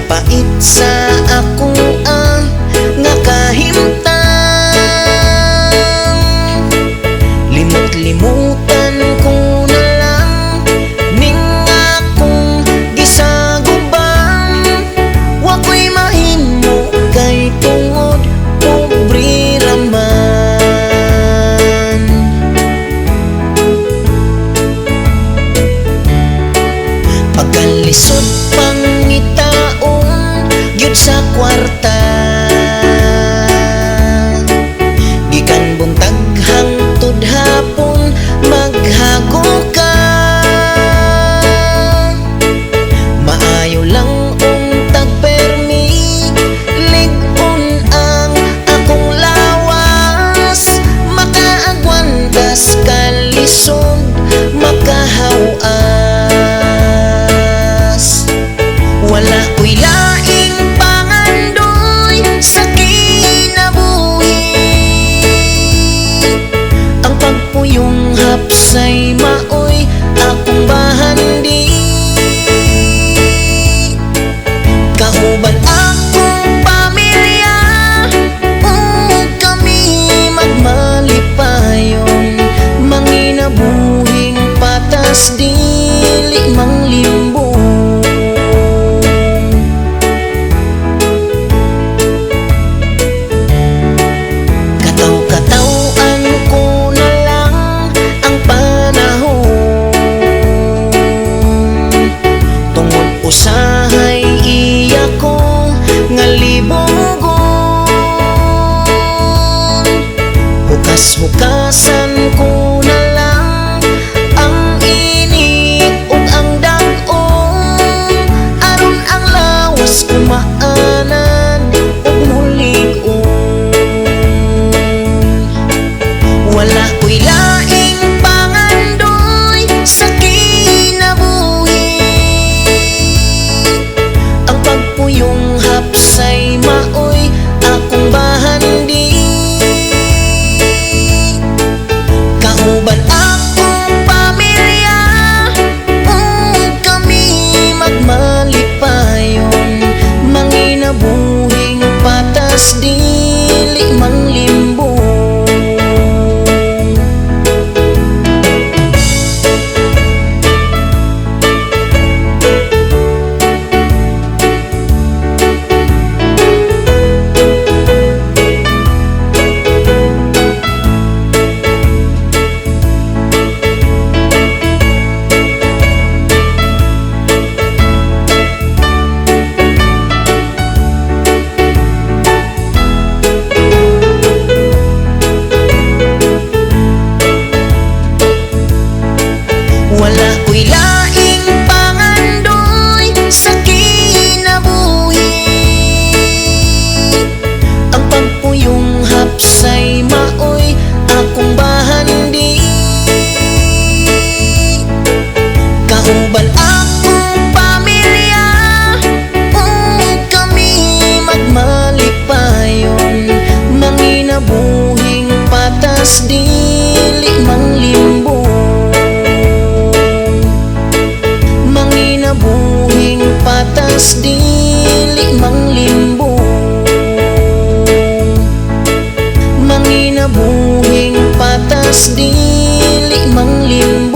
pait sa ako ang nakahimtang. Limot-limutan ko na lang ning akong gisagubang. Wa ko'y mahimo kay tungod pobre raman. Pagkalisod pangitaon gyud sa kwarta, gikan buntag hangtod hapon maghago ka. Maayo lang untag permi, lig-on ang akong lawas. Makaagwantas kalisod, makahawas. Wala ko'y laing pangandoy sa kinabuhi. Ang pagpuyong hapsay maoy akong bahandi. Kauban akong pamilya, ug kami magmalipayon. Manginabuhing patas dili manglimbo. Kataw-katawan ko na lang ang panahon, tungod usahay iya ko nga libugon. Hukas-hukasan ko na lang ang init ug ang dag-on, aron ang lawas kumaanan ug mulig-on. Wala ko'y laing pangandoy sa kinabuhi. Ang pagpuyong hapsay maoy akong bahandi. Kauban akong pamilya, ug kami magmalipayon. Manginabuhing patas dili manglimbo. Wala ko'y laing pangandoy sa kinabuhi. Ang pagpuyong hapsay maoy akong bahandi. Kauban akong pamilya, ug kami magmalipayon. Manginabuhing patas dili manglimbo. Manginabuhing patas dili manglimbo. Manginabuhing patas dili manglimbo.